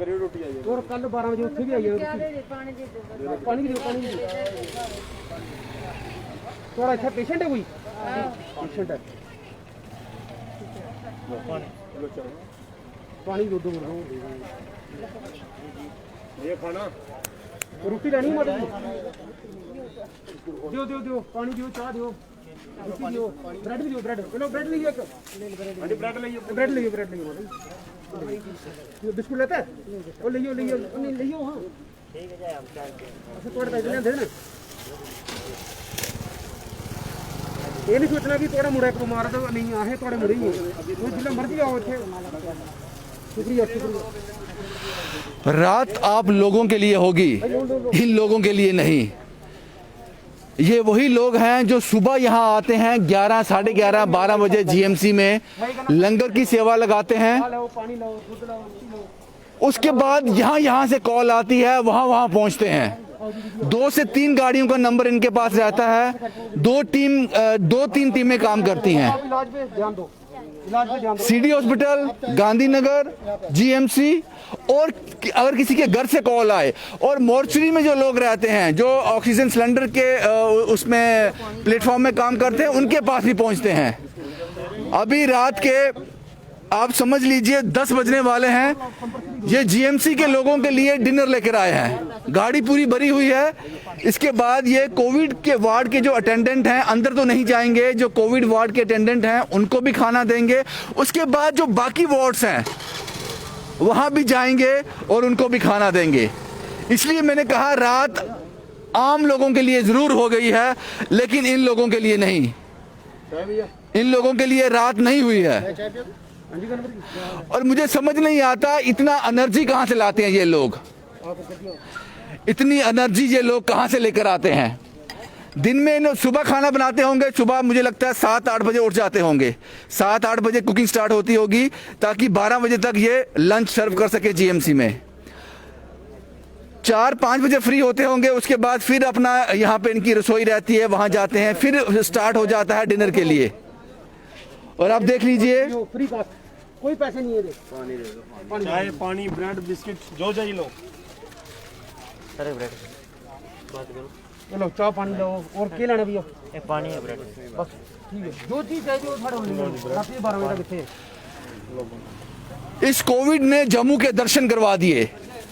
करियो रोटी आई और कल 12 बजे उत्थे भी आई है पानी भी थोड़ा अच्छा पेशेंट है कोई पेशेंट है पानी दो ये खाना रोटी लेनी है माता दियो पानी दियो चाह दियो ब्रेड भी दियो ब्रेड लो ब्रेड लीजिए एक ब्रेड लीजिए बिस्कुट लेता है वो लियो हाँ ठीक है जाए हम अच्छा थोड़ा पैसे दे ना ये नहीं सोचना कि थोड़ा मुड़ा को मार दो नहीं आहे थोड़े मुड़े ही वो जितना मर्जी आओ थे शुक्रिया रात आप लोगों के लिए होगी, इन लोगों के लिए नहीं। ये वही लोग हैं जो सुबह यहाँ आते हैं 11, साढ़े 11, 12 बजे जीएमसी में लंगर की सेवा लगाते हैं। उसके बाद यहाँ से कॉल आती है, वहाँ पहुँचते हैं। 2 से 3 गाड़ियों का नंबर इनके पास रहता है। 2-3 टीमें काम करती हैं। सिटी हॉस्पिटल, गांधीनगर, जीएमसी, और अगर किसी के घर से कॉल आए, और मोर्चरी में जो लोग रहते हैं, जो ऑक्सीजन सिलेंडर के उसमें प्लेटफॉर्म में काम करते हैं, उनके पास भी पहुंचते हैं। अभी रात के आप समझ लीजिए 10 बजने वाले हैं। ये जीएमसी के लोगों के लिए डिनर लेकर आए हैं। गाड़ी पूरी भरी हुई है। इसके बाद ये कोविड के वार्ड के जो अटेंडेंट हैं, अंदर तो नहीं जाएंगे, जो कोविड वार्ड के अटेंडेंट हैं उनको भी खाना देंगे। उसके बाद जो बाकी वार्ड्स हैं वहाँ भी जाएंगे और उनको भी खाना देंगे। इसलिए मैंने कहा रात आम लोगों के लिए ज़रूर हो गई है, लेकिन इन लोगों के लिए नहीं। इन लोगों के लिए रात नहीं हुई है। और मुझे समझ नहीं आता इतना एनर्जी कहाँ से लाते हैं ये लोग। इतनी एनर्जी ये लोग कहाँ से लेकर आते हैं। दिन में सुबह खाना बनाते होंगे, सुबह मुझे लगता है 7-8 बजे उठ जाते होंगे। 7-8 बजे कुकिंग स्टार्ट होती होगी ताकि 12 बजे तक ये लंच सर्व कर सके जीएमसी में। 4-5 बजे फ्री होते होंगे। उसके बाद फिर अपना यहाँ पे इनकी रसोई रहती है, वहाँ जाते हैं, फिर स्टार्ट हो जाता है डिनर के लिए। और आप देख लीजिए कोई पैसे नहीं है। पानी दे दो, चाय, पानी, ब्रेड, बिस्किट जो चाहिए लो। सर ब्रेड बात करो, चलो चाय पानी लो। और क्या लेना भैया? एक पानी है ब्रेड बस ठीक है। जो चीज़ चाहिए वो थोड़ा रात 12 बजे तक थे। इस कोविड ने जम्मू के दर्शन करवा दिए,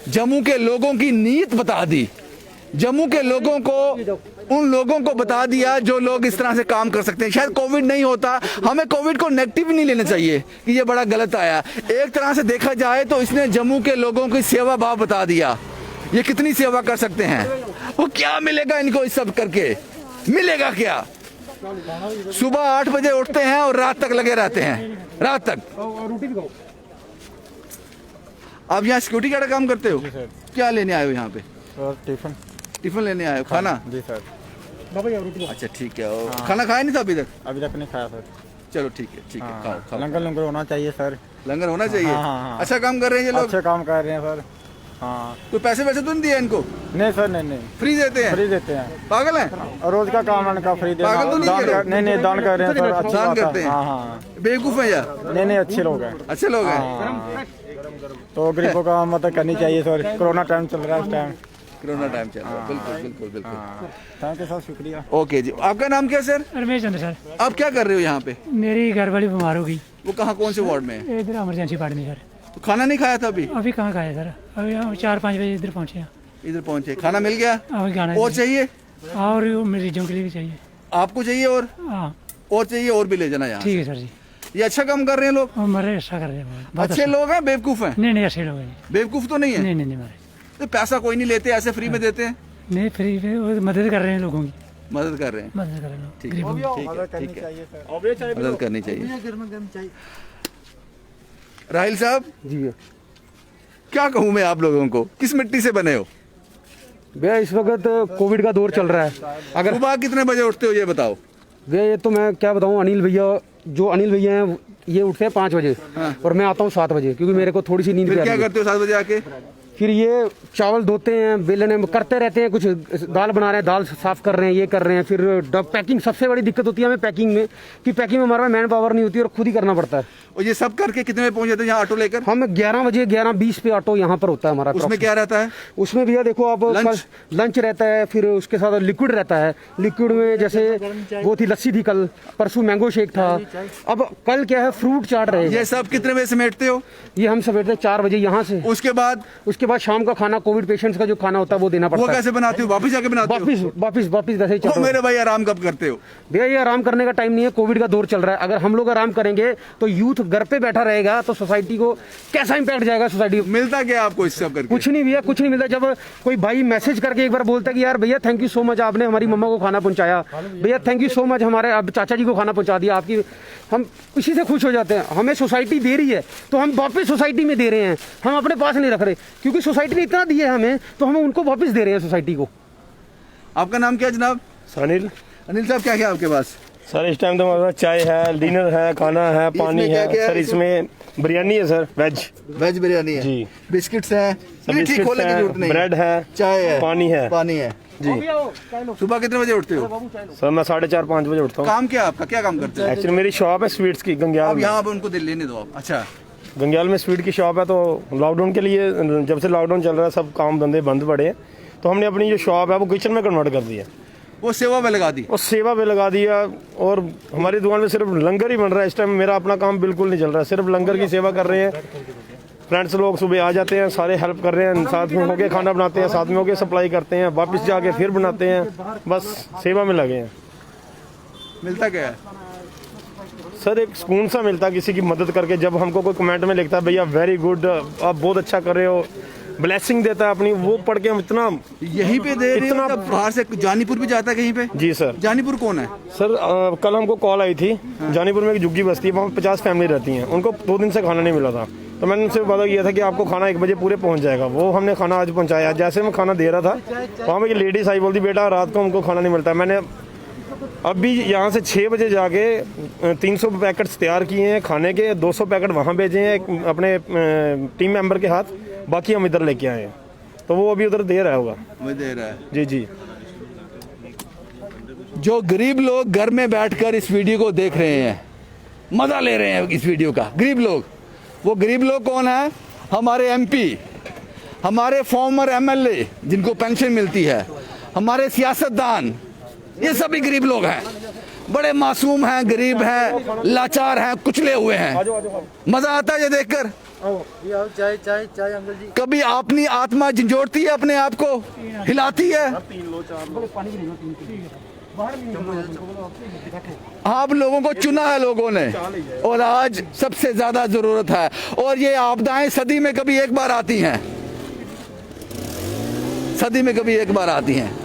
जम्मू के लोगों की नीयत बता दी, जम्मू के लोगों को, उन लोगों को बता दिया जो लोग इस तरह से काम कर सकते हैं। शायद कोविड नहीं होता, हमें कोविड को नेगेटिव नहीं लेना चाहिए कि ये बड़ा गलत आया। एक तरह से देखा जाए तो इसने जम्मू के लोगों की सेवा भाव बता दिया। ये कितनी सेवा कर सकते हैं। वो क्या मिलेगा इनको इस सब करके, मिलेगा क्या? सुबह 8 बजे उठते हैं और रात तक लगे रहते हैं, रात तक। आप यहाँ सिक्योरिटी गार्ड काम करते हो? क्या लेने आए हो यहाँ पे? टिफिन लेने आए हो, खाना? जी सर। अच्छा ठीक है। और खाना खाया नहीं था अभी तक? अभी तक नहीं खाया सर। चलो ठीक है, खाओ। लंगर होना चाहिए सर। लंगर होना चाहिए। हाँ। अच्छा काम कर रहे हैं ये लोग। अच्छे काम कर रहे हैं सर। हाँ। कोई पैसे तो नहीं दिए इनको? नहीं सर, नहीं। फ्री देते हैं? फ्री देते हैं। पागल हैं? और रोज का काम इनका फ्री देना। पागल तो नहीं है? नहीं दान कर रहे हैं सर। अच्छा दान करते हैं? हाँ। बेवकूफ है यार? नहीं अच्छे लोग हैं। अच्छे लोग हैं। तो गरीबों का मदद करनी चाहिए सर। कोरोना टाइम चल रहा है इस टाइम। कोरोना टाइम चल रहा है। बिल्कुल। थैंक यू सर, शुक्रिया। ओके जी। आपका नाम क्या है सर? रमेश चंद्र सर। आप क्या कर रहे हो यहाँ पे? मेरी घरवाली बीमार हो गई। वो कहाँ, कौन से वार्ड में है? इधर इमरजेंसी वार्ड में सर। तो खाना नहीं खाया था अभी? अभी कहाँ खाया सर, अभी हम 4-5 बजे इधर पहुँचे हैं। इधर पहुँचे, खाना मिल गया? अभी खाना और चाहिए? और मरीजों के लिए भी चाहिए। आपको चाहिए? और हाँ और चाहिए? और भी ले जाना यहाँ। ठीक है सर जी। ये अच्छा काम कर रहे हैं लोग? हमारे अच्छा कर रहे हैं। अच्छे लोग हैं, बेवकूफ हैं? नहीं अच्छे लोग हैं। बेवकूफ तो नहीं है? नहीं हमारे तो पैसा कोई नहीं लेते, ऐसे फ्री में देते हैं? नहीं, फ्री में मदद कर रहे हैं लोगों की। मदद कर रहे हैं। मदद कर रहे हैं ठीक है, मदद करनी चाहिए। राहिल साहब जी क्या कहूँ मैं आप लोगों को, किस मिट्टी से बने हो भैया? इस वक्त कोविड का दौर चल रहा है। अगर सुबह कितने बजे उठते हो ये बताओ? भैया ये तो मैं क्या बताऊँ, अनिल भैया हैं ये उठते हैं 5 बजे। और मैं आता हूँ 7 बजे, क्योंकि मेरे को थोड़ी सी नींद भी फिर आती क्या है। करते हो 7 बजे आके? फिर ये चावल धोते हैं, बेलने में करते रहते हैं, कुछ दाल बना रहे हैं, दाल साफ कर रहे हैं, ये कर रहे हैं। फिर पैकिंग, सबसे बड़ी दिक्कत होती है हमें पैकिंग में, कि पैकिंग में हमारे मैन पावर नहीं होती और खुद ही करना पड़ता है। और ये सब करके कितने बजे पहुंचे थे यहाँ ऑटो लेकर? हम 11 बजे 11:20 पे ऑटो यहाँ पर होता है हमारा। उसमें क्या रहता है? उसमें भैया देखो आप, लंच रहता है, फिर उसके साथ लिक्विड रहता है। लिक्विड में जैसे वो थी लस्सी थी, कल परसों मैंगो शेक था, अब कल क्या है फ्रूट चाट रहे हैं। ये सब कितने बजे समेटते हो? ये हम सवेरे 4 बजे यहाँ से। उसके बाद शाम का खाना, कोविड पेशेंट्स का जो खाना होता है वो देना पड़ता है। वो कैसे बनाते हो? वापस जाके बनाते हो? वापिस वैसे ही चल रहा है। मेरे भाई आराम कब करते हो? भैया ये आराम करने का टाइम नहीं है, कोविड का दौर चल रहा है। अगर हम लोग आराम करेंगे तो यूथ घर पे बैठा रहेगा तो सोसाइटी को कैसा इंपैक्ट जाएगा? सोसाइटी मिलता क्या आपको इस सब करके? कुछ नहीं भैया, कुछ नहीं मिलता। जब कोई भाई मैसेज करके एक बार बोलता है कि यार भैया थैंक यू सो मच, आपने हमारी मम्मा को खाना पहुंचाया, भैया थैंक यू सो मच, हमारे अब चाचा जी को खाना पहुंचा दिया आपकी, हम इसी से खुश हो जाते हैं। हमें सोसाइटी दे रही है तो हम वापस सोसाइटी में दे रहे हैं, हम अपने पास नहीं रख रहे, क्योंकि सोसाइटी ने इतना दिया है हमें तो हम उनको वापस दे रहे हैं सोसाइटी को। आपका नाम क्या है जनाब? अनिल। अनिल साहब, क्या क्या आपके पास? सर इस टाइम तो हमारे पास चाय है, डिनर है, खाना है, पानी क्या है। क्या सर इसमें बिरयानी है सर, वेज बिरयानी है जी। बिस्किट्स हैं, बिस्किट्स खोलने की जरूरत नहीं, ब्रेड है, चाय है, पानी है जी। सुबह कितने बजे उठते हो? सर मैं 4:30-5 बजे उठता हूँ। काम क्या आपका, क्या काम करते हैं? एक्चुअली मेरी शॉप है स्वीट्स की गंग्याल अब में। यहाँ पे उनको लेने दो आप। अच्छा, गंग्याल में स्वीट की शॉप है, तो लॉकडाउन के लिए, जब से लॉकडाउन चल रहा है सब काम धंधे बंद पड़े हैं, तो हमने अपनी जो शॉप है वो किचन में कन्वर्ट कर दिया, वो सेवा पे लगा दी। और सेवा पे लगा दिया। और हमारी दुकान में सिर्फ लंगर ही बन रहा है इस टाइम। मेरा अपना काम बिल्कुल नहीं चल रहा है, सिर्फ लंगर की सेवा कर रहे हैं। फ्रेंड्स लोग सुबह आ जाते हैं, सारे हेल्प कर रहे हैं, साथ में होके खाना बनाते हैं, साथ में होके सप्लाई करते हैं, वापस जाके फिर बनाते हैं, बस सेवा में लगे हैं। मिलता क्या है सर? एक सुकून सा मिलता है किसी की मदद करके। जब हमको कोई कमेंट में लिखता है भैया वेरी गुड, आप बहुत अच्छा कर रहे हो, ब्लेसिंग देता है अपनी, वो पढ़ के हम इतना यहीं पे दे रहे हो? तब बाहर से जानीपुर भी जाता है कहीं पे? जी सर। जानीपुर कौन है सर कल हमको कॉल आई थी, जानीपुर में एक झुग्गी बस्ती है, वहाँ 50 फैमिली रहती हैं, उनको 2 दिन से खाना नहीं मिला था, तो मैंने उनसे वादा किया था कि आपको खाना 1 बजे पूरे पहुँच जाएगा। वो हमने खाना आज पहुँचाया। जैसे मैं खाना दे रहा था वहाँ पर लेडीज आई, बोलती बेटा रात को हमको खाना नहीं मिलता। मैंने अभी यहाँ से 6 बजे जाके 300 पैकेट्स तैयार किए हैं खाने के, 200 पैकेट वहाँ भेजे हैं अपने टीम मेंबर के हाथ, बाकी हम इधर लेके आए हैं, तो वो अभी उधर दे रहा होगा। वो दे रहा है जी जी। जो गरीब लोग घर में बैठकर इस वीडियो को देख रहे हैं, मजा ले रहे हैं इस वीडियो का, गरीब लोग, वो गरीब लोग कौन है? हमारे एमपी, हमारे फॉर्मर एमएलए जिनको पेंशन मिलती है, हमारे सियासतदान, ये सभी गरीब लोग हैं, बड़े मासूम हैं, गरीब हैं, लाचार हैं, कुचले हुए हैं। मजा आता है ये देखकर? चाय अंकल जी। कभी अपनी आत्मा झंझोड़ती है, अपने आप को हिलाती है? आप लोगों को चुना है लोगों ने, और आज सबसे ज्यादा जरूरत है। और ये आपदाएं सदी में कभी एक बार आती हैं, सदी में कभी एक बार आती हैं।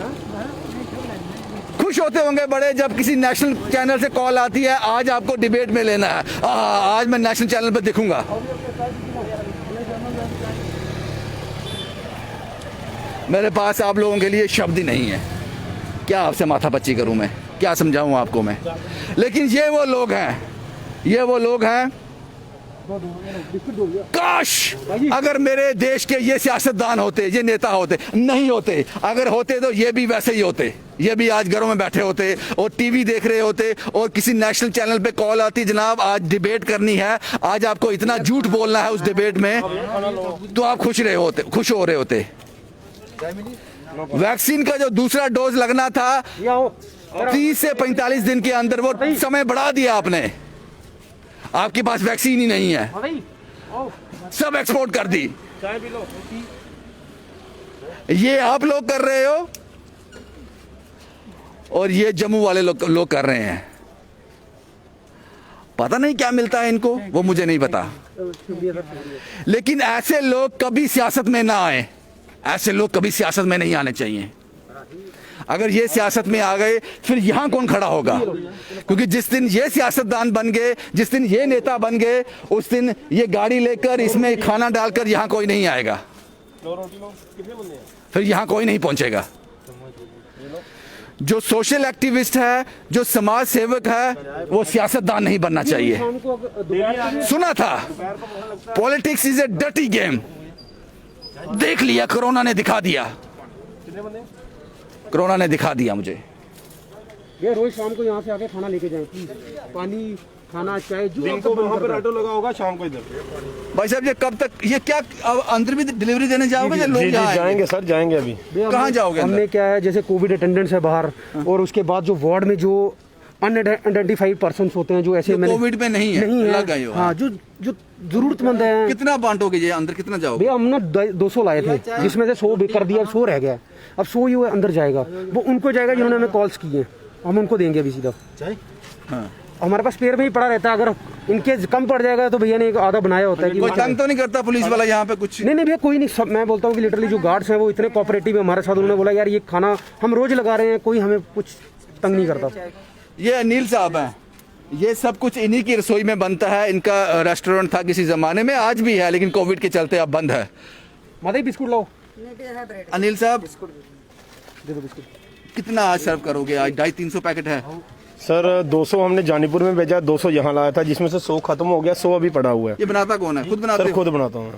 खुश होते होंगे बड़े जब किसी नेशनल चैनल से कॉल आती है, आज आपको डिबेट में लेना है, आज मैं नेशनल चैनल पर दिखूंगा। मेरे पास आप लोगों के लिए शब्द ही नहीं है, क्या आपसे माथापच्ची करूं मैं, क्या समझाऊं आपको मैं। लेकिन ये वो लोग हैं, ये वो लोग हैं, काश अगर मेरे देश के ये सियासतदान होते, ये नेता होते, नहीं होते, अगर होते तो ये भी वैसे ही होते, ये भी आज घरों में बैठे होते और टीवी देख रहे होते, और किसी नेशनल चैनल पे कॉल आती, जनाब आज डिबेट करनी है, आज आपको इतना झूठ बोलना है उस डिबेट में, तो आप खुश हो रहे होते। वैक्सीन का जो दूसरा डोज लगना था 30 से 45 दिन के अंदर, वो समय बढ़ा दिया आपने। आपके पास वैक्सीन ही नहीं है, सब एक्सपोर्ट कर दी। ये आप लोग कर रहे हो और ये जम्मू वाले लोग कर रहे हैं। पता नहीं क्या मिलता है इनको, वो मुझे नहीं पता, लेकिन ऐसे लोग कभी सियासत में ना आए, ऐसे लोग कभी सियासत में नहीं आने चाहिए। अगर ये सियासत में आ गए फिर यहाँ कौन खड़ा होगा? क्योंकि जिस दिन ये सियासतदान बन गए, जिस दिन ये नेता बन गए, उस दिन ये गाड़ी लेकर इसमें खाना डालकर यहाँ कोई नहीं आएगा, फिर यहाँ कोई नहीं पहुंचेगा। जो सोशल एक्टिविस्ट है, जो समाज सेवक है, वो सियासतदान नहीं बनना चाहिए। सुना था politics is a dirty game, देख लिया, कोरोना ने दिखा दिया, कोरोना ने दिखा दिया मुझे। ये रोज शाम को यहाँ से आके खाना लेके जाएं प्लीज, पानी खाना चाय जो दिन को वहाँ पर ऑटो लगा होगा, शाम को इधर। भाई साहब ये कब तक, ये क्या अब अंदर भी डिलीवरी देने जाओगे या लोग जी जी यहाँ आएंगे? जाएंगे सर, जाएंगे अभी। कहाँ जाओगे अंदर? हमने क्या है, जैसे कोविड अटेंडेंट्स है बाहर, और उसके बाद जो वार्ड में जो अनआइडेंटिफाइड पर्सन होते हैं, जो ऐसे जो कोविड में नहीं है, लग गए हो। हाँ, जो जो जरूरतमंद है। कितना बांटोगे ये अंदर, कितना जाओगे? भैया हमने 200 लाए थे, जिसमें से 100 कर दिया, 100 रह गया। अब 100 ही अंदर जाएगा, वो उनको जाएगा जिन्होंने हमें कॉल्स किए, हम उनको देंगे अभी सीधा। हाँ। हमारे पास पेड़ में ही पड़ा रहता है, अगर इनके कम पड़ जाएगा तो भैया ने एक आधा बनाया होता है कि कोई तंग तो नहीं करता पुलिस वाला यहाँ पे कुछ? नहीं भैया कोई नहीं, सब मैं बोलता हूँ कि लिटरली जो गार्ड्स हैं वो इतने कोऑपरेटिव है हमारे साथ। उन्होंने बोला यार ये खाना हम रोज लगा रहे हैं, कोई हमें कुछ तंग नहीं करता। ये अनिल साहब हैं, ये सब कुछ इन्हीं की रसोई में बनता है। इनका रेस्टोरेंट था किसी जमाने में, आज भी है, लेकिन कोविड के चलते अब बंद है। माता बिस्कुट लाओ। अनिल साहब दे दो बिस्कुट। कितना आज सर्व करोगे? आज 250-300 पैकेट है सर 200 हमने जानीपुर में भेजा, 200 यहाँ लाया था, जिसमें से 100 खत्म हो गया, 100 अभी पड़ा हुआ है। ये बनाता कौन है? खुद बनाते सर हो? खुद बनाता हूँ,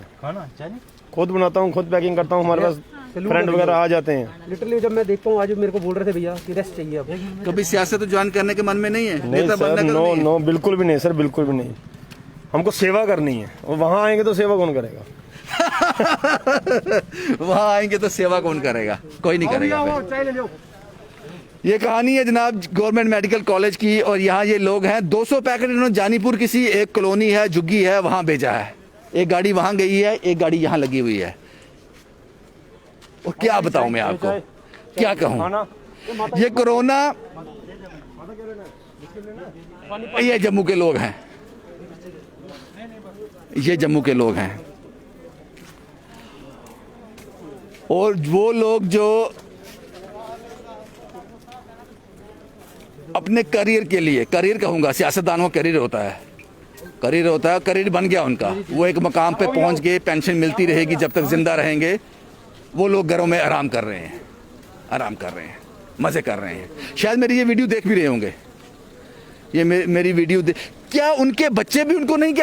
खुद बनाता हूँ, खुद पैकिंग करता हूँ। हमारे पास फ्रेंड वगैरह आ जाते हैं। लिटरली जब मैं देखता हूँ, आज मेरे को बोल रहे थे भैया कि रेस्ट चाहिए अब। कभी सियासत ज्वाइन करने के मन में नहीं है? नहीं नेता सर, बनना नो कभी नहीं? नो बिल्कुल भी नहीं सर, बिल्कुल भी नहीं। हमको सेवा करनी है, और वहाँ आएंगे तो सेवा कौन करेगा? वहाँ आएंगे तो सेवा कौन करेगा? कोई नहीं करेगा। चाय ले लो। ये कहानी है जनाब गवर्नमेंट मेडिकल कॉलेज की, और यहाँ ये लोग हैं। 200 पैकेट इन्होंने जानीपुर किसी एक कॉलोनी है, झुग्गी है, वहाँ भेजा है। एक गाड़ी वहाँ गई है, एक गाड़ी यहाँ लगी हुई है। और क्या बताऊं मैं आपको, क्या कहूँ? ये कोरोना, ये जम्मू के लोग हैं, ये जम्मू के लोग हैं। और वो लोग जो अपने करियर के लिए, करियर कहूँगा, सियासतदानों का करियर होता है, करियर होता है, करियर बन गया उनका। वो एक मकाम पे पहुँच गए, पेंशन मिलती रहेगी जब तक जिंदा रहेंगे। वो लोग घरों में आराम कर रहे हैं, आराम कर रहे हैं, मज़े कर रहे हैं। शायद मेरी ये वीडियो देख भी रहे होंगे, ये मेरी वीडियो क्या उनके बच्चे भी उनको नहीं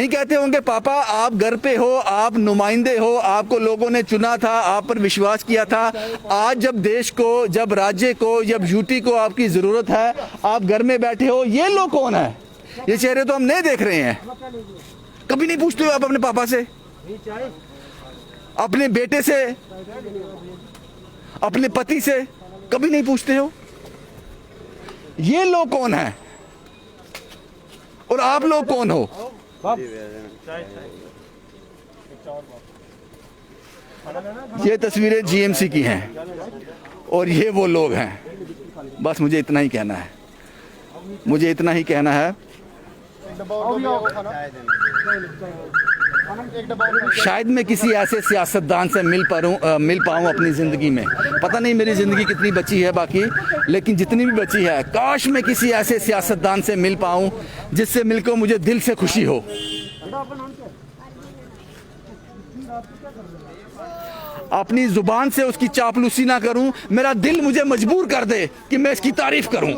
कहते होंगे पापा आप घर पे हो, आप नुमाइंदे हो, आपको लोगों ने चुना था, आप पर विश्वास किया था। आज जब देश को, जब राज्य को, जब यूटी को आपकी ज़रूरत है, आप घर में बैठे हो। ये लोग कौन है? ये चेहरे तो हम नहीं देख रहे हैं। कभी नहीं पूछते हो आप अपने पापा से, अपने बेटे से, अपने पति से? कभी नहीं पूछते हो। ये लोग कौन है और आप लोग कौन हो? ये तस्वीरें जीएमसी की हैं और ये वो लोग हैं। बस मुझे इतना ही कहना है, मुझे इतना ही कहना है। शायद मैं किसी ऐसे सियासतदान से मिल पाऊँ अपनी ज़िंदगी में। पता नहीं मेरी ज़िंदगी कितनी बची है बाकी, लेकिन जितनी भी बची है, काश मैं किसी ऐसे सियासतदान से मिल पाऊँ जिससे मिलकर मुझे दिल से खुशी हो। अपनी ज़ुबान से उसकी चापलूसी ना करूं, मेरा दिल मुझे मजबूर कर दे कि मैं इसकी तारीफ करूं।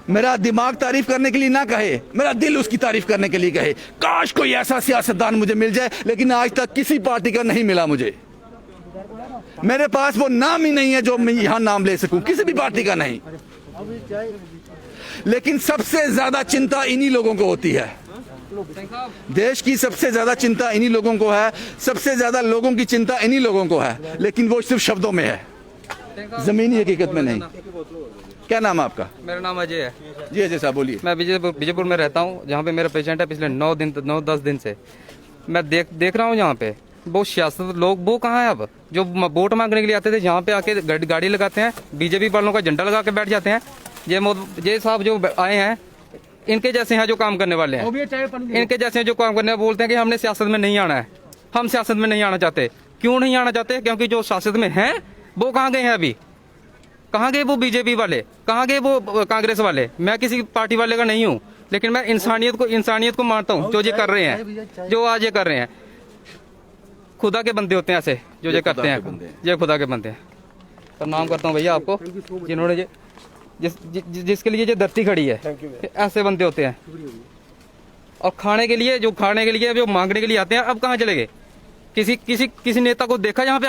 मेरा दिमाग तारीफ करने के लिए ना कहे, मेरा दिल उसकी तारीफ करने के लिए कहे। काश कोई ऐसा सियासतदान मुझे मिल जाए, लेकिन आज तक किसी पार्टी का नहीं मिला मुझे। मेरे पास वो नाम ही नहीं है जो मैं यहां नाम ले सकूं, किसी भी पार्टी का नहीं। लेकिन सबसे ज्यादा चिंता इन्हीं लोगों को होती है। देश की सबसे ज्यादा चिंता इन्हीं लोगों को है, सबसे ज्यादा लोगों की चिंता इन्हीं लोगों को है, लेकिन वो सिर्फ शब्दों में है, जमीनी हकीकत में नहीं। क्या नाम है आपका? मेरा नाम अजय है जी। अजय साहब बोलिए। मैं विजयपुर में रहता हूँ, जहाँ पे मेरा पेशेंट है पिछले 9-10 दिन से। मैं देख रहा हूँ यहाँ पे वो सियासत लोग, वो कहाँ है अब? जो वोट मांगने के लिए आते थे, जहाँ पे आके गाड़ी लगाते हैं, बीजेपी वालों का झंडा लगा के बैठ जाते हैं। ये साहब जो आए हैं, इनके जैसे हैं जो काम करने वाले हैं, इनके जैसे हैं जो काम करने बोलते हैं कि हमने सियासत में नहीं आना है, हम सियासत में नहीं आना चाहते। क्यों नहीं आना चाहते? क्योंकि जो सियासत में हैं वो कहाँ गए हैं अभी? कहाँ गए वो बीजेपी वाले? कहाँ गए वो कांग्रेस वाले? मैं किसी पार्टी वाले का नहीं हूँ, लेकिन मैं इंसानियत को मानता हूँ। जो ये कर रहे हैं, जो आज ये कर रहे हैं, खुदा के बंदे होते हैं ऐसे जो ये करते हैं, ये खुदा के बंदे हैं। प्रणाम करता हूँ भैया आपको, जिन्होंने जिसके लिए ये धरती खड़ी है। ऐसे बंदे होते हैं। और खाने के लिए जो मांगने के लिए आते हैं, अब कहाँ चले गए? किसी नेता को देखा जहाँ पे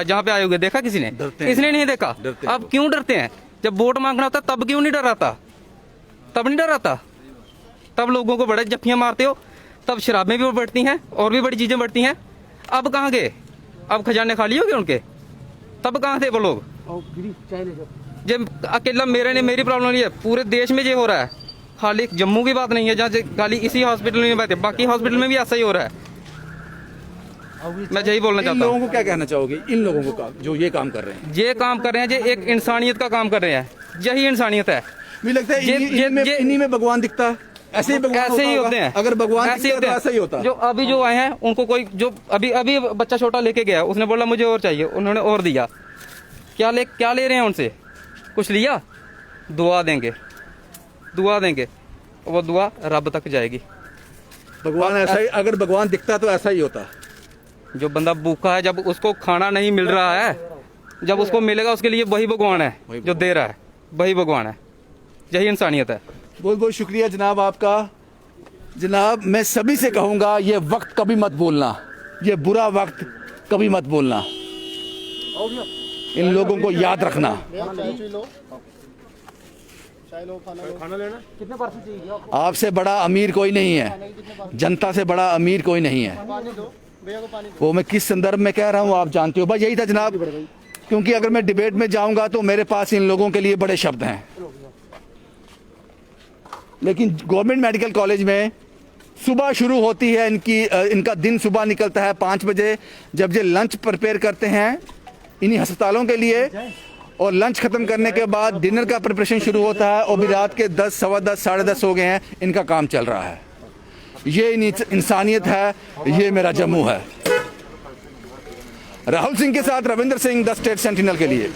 जहाँ पे आए हुए देखा किसी ने? किसने नहीं देखा। अब क्यों डरते हैं? जब वोट मांगना होता तब क्यों नहीं डराता? तब नहीं डराता, तब लोगों को बड़े जफ्फियां मारते हो, तब शराबें भी बढ़ती हैं और भी बड़ी चीजें बढ़ती हैं। अब कहाँ गए? अब खजाने खाली हो गए उनके? तब कहाँ थे वो लोग? जब अकेला मेरी प्रॉब्लम नहीं है, पूरे देश में ये हो रहा है। खाली जम्मू की बात नहीं है जहाँ खाली इसी हॉस्पिटल में बैठे, बाकी हॉस्पिटल में भी ऐसा ही हो रहा है। मैं यही बोलना इन चाहता हूँ। लोगों को क्या कहना चाहोगे, इन लोगों को जो ये काम कर रहे हैं? ये काम कर रहे हैं, ये एक इंसानियत का काम कर रहे हैं, यही इंसानियत है। मुझे लगता है इन्हीं में भगवान दिखता है। ऐसे ही भगवान ऐसे ही होता होते होगा। हैं, अगर भगवान ऐसे ही दिखता तो ऐसा ही होता। जो अभी जो आए हैं उनको कोई जो अभी बच्चा छोटा लेके गया, उसने बोला मुझे और चाहिए, उन्होंने और दिया। क्या ले रहे हैं उनसे? कुछ लिया? दुआ देंगे, वो दुआ रब तक जाएगी। भगवान ऐसा ही, अगर भगवान दिखता तो ऐसा ही होता। जो बंदा भूखा है, जब उसको खाना नहीं मिल रहा है, जब उसको मिलेगा उसके लिए वही भगवान है, जो दे रहा है वही भगवान है। यही इंसानियत है। बहुत बहुत शुक्रिया जनाब आपका। जनाब मैं सभी से कहूँगा, ये वक्त कभी मत भूलना, ये बुरा वक्त कभी मत भूलना। इन लोगों को याद रखना। आपसे बड़ा अमीर कोई नहीं है, जनता से बड़ा अमीर कोई नहीं है। वो मैं किस संदर्भ में कह रहा हूँ आप जानते हो। बस यही था जनाब, क्योंकि अगर मैं डिबेट में जाऊंगा तो मेरे पास इन लोगों के लिए बड़े शब्द हैं। लेकिन गवर्नमेंट मेडिकल कॉलेज में सुबह शुरू होती है इनका दिन सुबह निकलता है 5 बजे, जब ये लंच प्रिपेयर करते हैं इन्हीं अस्पतालों के लिए, और लंच खत्म करने के बाद डिनर का प्रिपरेशन शुरू होता है, और भी रात के 10, सवा 10, साढ़े 10 हो गए हैं, इनका काम चल रहा है। ये इंसानियत है, ये मेरा जम्मू है। राहुल सिंह के साथ Ravindra Singh, the state sentinel के लिए।